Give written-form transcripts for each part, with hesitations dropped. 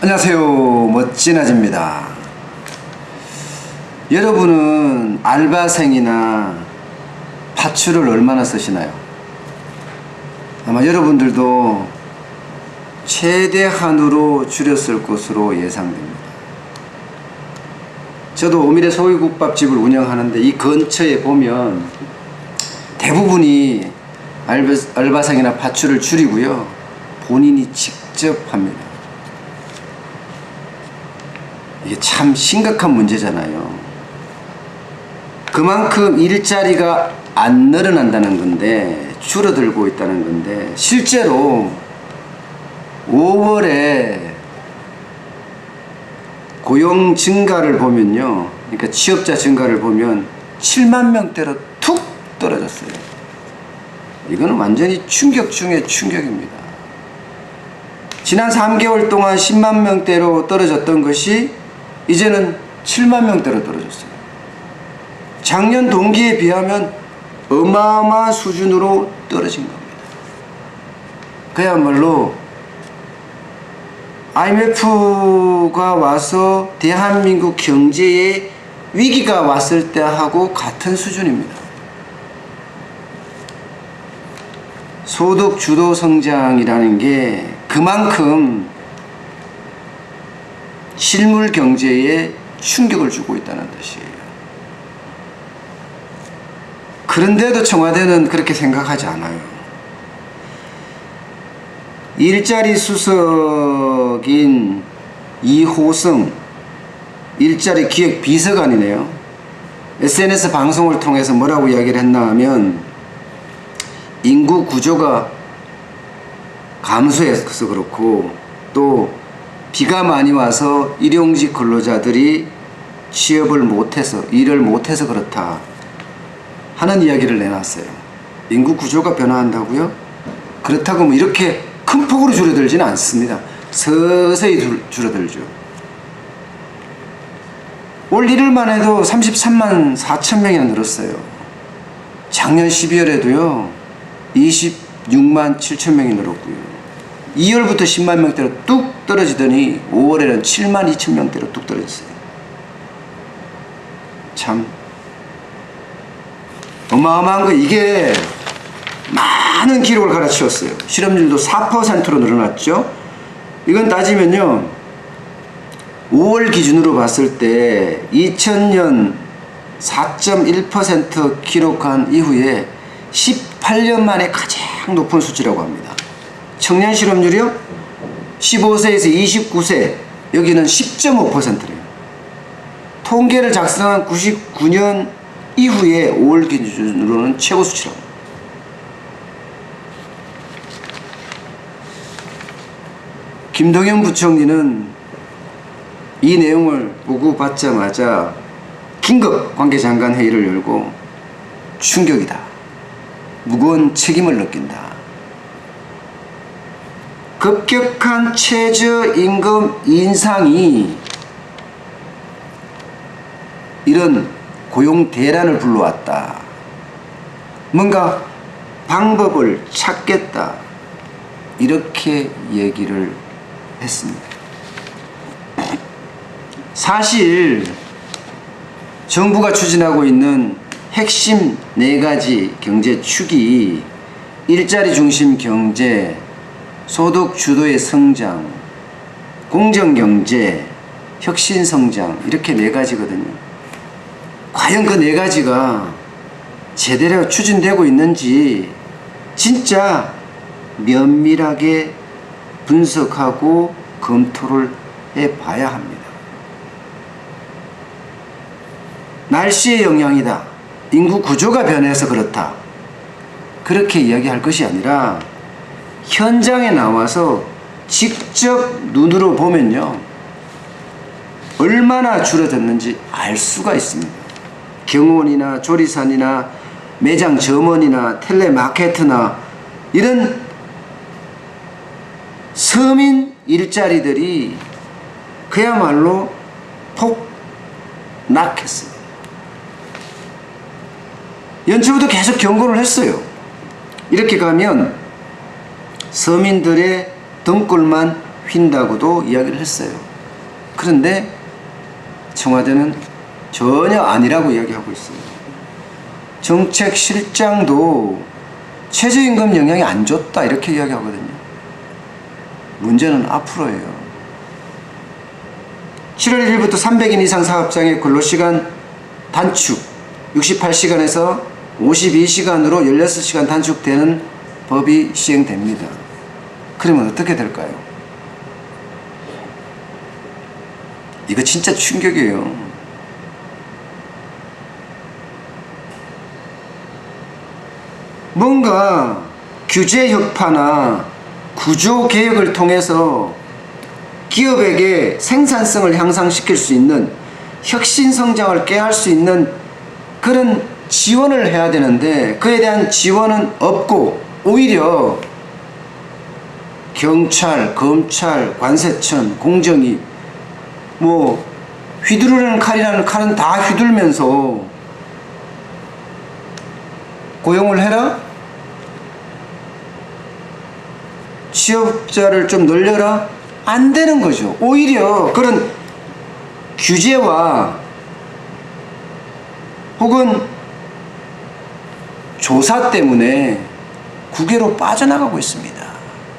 안녕하세요, 멋진 아재입니다. 여러분은 알바생이나 파출을 얼마나 쓰시나요? 아마 여러분들도 최대한으로 줄였을 것으로 예상됩니다. 저도 오미래 소고기국밥집을 운영하는데 이 근처에 보면 대부분이 알바생이나 파출을 줄이고요, 본인이 직접 합니다. 이게 참 심각한 문제잖아요. 그만큼 일자리가 안 늘어난다는 건데, 줄어들고 있다는 건데, 실제로 5월에 고용 증가를 보면요, 그러니까 취업자 증가를 보면 7만 명대로 툭 떨어졌어요. 이거는 완전히 충격 중에 충격입니다. 지난 3개월 동안 10만 명대로 떨어졌던 것이 이제는 7만 명대로 떨어졌어요. 작년 동기에 비하면 어마어마한 수준으로 떨어진 겁니다. 그야말로 IMF가 와서 대한민국 경제에 위기가 왔을 때하고 같은 수준입니다. 소득 주도 성장이라는 게 그만큼 실물 경제에 충격을 주고 있다는 뜻이에요. 그런데도 청와대는 그렇게 생각하지 않아요. 일자리 수석인 이호성 일자리 기획 비서관이네요. SNS 방송을 통해서 뭐라고 이야기를 했나 하면, 인구 구조가 감소해서 그렇고, 또 비가 많이 와서 일용직 근로자들이 취업을 못해서, 일을 못해서 그렇다 하는 이야기를 내놨어요. 인구 구조가 변화한다고요? 그렇다고 뭐 이렇게 큰 폭으로 줄어들지는 않습니다. 서서히 줄어들죠. 올 1월만 해도 33만 4천 명이나 늘었어요. 작년 12월에도요 26만 7천 명이 늘었고요, 2월부터 10만 명대로 뚝 떨어지더니 5월에는 7만 2천 명대로 뚝 떨어졌어요. 참 어마어마한 거. 이게 많은 기록을 갈아치웠어요. 실업률도 4%로 늘어났죠. 이건 따지면요, 5월 기준으로 봤을 때 2000년 4.1% 기록한 이후에 18년 만에 가장 높은 수치라고 합니다. 청년 실업률이요, 15세에서 29세, 여기는 10.5%래요. 통계를 작성한 99년 이후에 5월 기준으로는 최고 수치라고. 김동연 부총리는 이 내용을 보고받자마자 긴급 관계장관 회의를 열고, 충격이다, 무거운 책임을 느낀다, 급격한 최저임금 인상이 이런 고용 대란을 불러왔다, 뭔가 방법을 찾겠다, 이렇게 얘기를 했습니다. 사실 정부가 추진하고 있는 핵심 4가지 경제축이 일자리 중심 경제, 소득 주도의 성장, 공정경제, 혁신성장, 이렇게 4가지거든요. 과연 그 4가지가 제대로 추진되고 있는지 진짜 면밀하게 분석하고 검토를 해봐야 합니다. 날씨의 영향이다, 인구 구조가 변해서 그렇다, 그렇게 이야기할 것이 아니라 현장에 나와서 직접 눈으로 보면요, 얼마나 줄어들는지 알 수가 있습니다. 경호원이나 조리산이나 매장 점원이나 텔레마케터나 이런 서민 일자리들이 그야말로 폭락했어요. 연초부터 계속 경고를 했어요. 이렇게 가면 서민들의 등골만 휜다고도 이야기를 했어요. 그런데 청와대는 전혀 아니라고 이야기하고 있어요. 정책실장도 최저임금 영향이 안 줬다 이렇게 이야기하거든요. 문제는 앞으로예요. 7월 1일부터 300인 이상 사업장의 근로시간 단축 68시간에서 52시간으로 16시간 단축되는 법이 시행됩니다. 그러면 어떻게 될까요? 이거 진짜 충격이에요. 뭔가 규제 혁파나 구조 개혁을 통해서 기업에게 생산성을 향상시킬 수 있는 혁신 성장을 꾀할 수 있는 그런 지원을 해야 되는데 그에 대한 지원은 없고 오히려 경찰, 검찰, 관세청, 공정위 뭐 휘두르는 칼이라는 칼은 다 휘둘면서 고용을 해라? 취업자를 좀 늘려라? 안 되는 거죠. 오히려 그런 규제와 혹은 조사 때문에 국외로 빠져나가고 있습니다.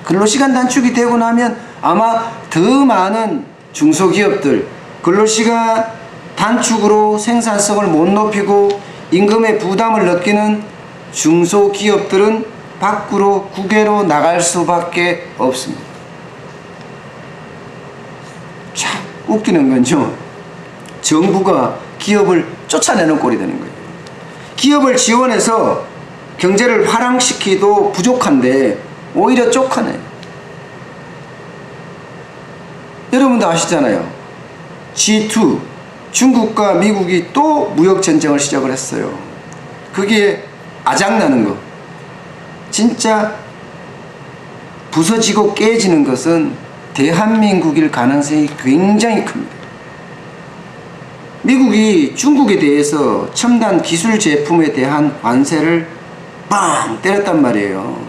근로시간 단축이 되고 나면 아마 더 많은 중소기업들 근로시간 단축으로 생산성을 못 높이고 임금의 부담을 느끼는 중소기업들은 밖으로 국외로 나갈 수밖에 없습니다. 참 웃기는 건요, 정부가 기업을 쫓아내는 꼴이 되는 거예요. 기업을 지원해서 경제를 화랑시키도 부족한데 오히려 쫓아내요. 여러분도 아시잖아요. G2 중국과 미국이 또 무역전쟁을 시작을 했어요. 그게 아작나는 거, 진짜 부서지고 깨지는 것은 대한민국일 가능성이 굉장히 큽니다. 미국이 중국에 대해서 첨단 기술 제품에 대한 관세를 빵 때렸단 말이에요.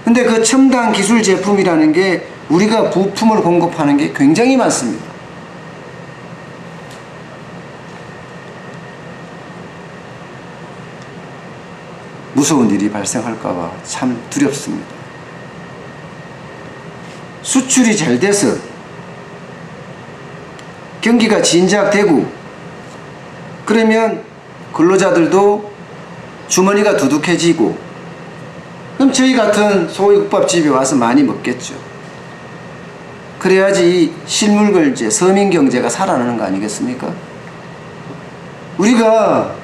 근데 그 첨단 기술 제품이라는 게 우리가 부품을 공급하는 게 굉장히 많습니다. 무서운 일이 발생할까봐 참 두렵습니다. 수출이 잘 돼서 경기가 진작되고 그러면 근로자들도 주머니가 두둑해지고 그럼 저희 같은 소위 국밥집에 와서 많이 먹겠죠. 그래야지 실물결제, 서민경제가 살아나는 거 아니겠습니까? 우리가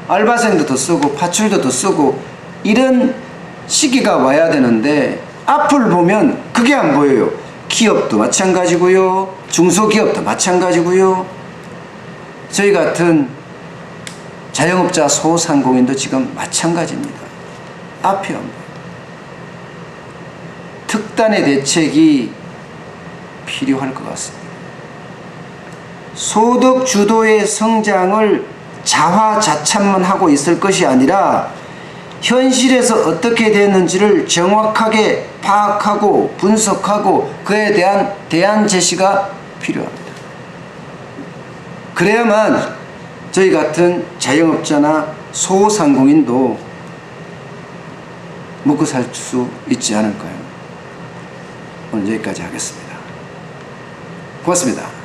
알바생도 더 쓰고 파출도 더 쓰고 이런 시기가 와야 되는데 앞을 보면 그게 안 보여요. 기업도 마찬가지고요, 중소기업도 마찬가지고요, 저희 같은 자영업자 소상공인도 지금 마찬가지입니다. 앞이 안 보여요. 특단의 대책이 필요할 것 같습니다. 소득 주도의 성장을 자화자찬만 하고 있을 것이 아니라 현실에서 어떻게 되는지를 정확하게 파악하고 분석하고 그에 대한 대안 제시가 필요합니다. 그래야만 저희 같은 자영업자나 소상공인도 먹고 살 수 있지 않을까요? 오늘 여기까지 하겠습니다. 고맙습니다.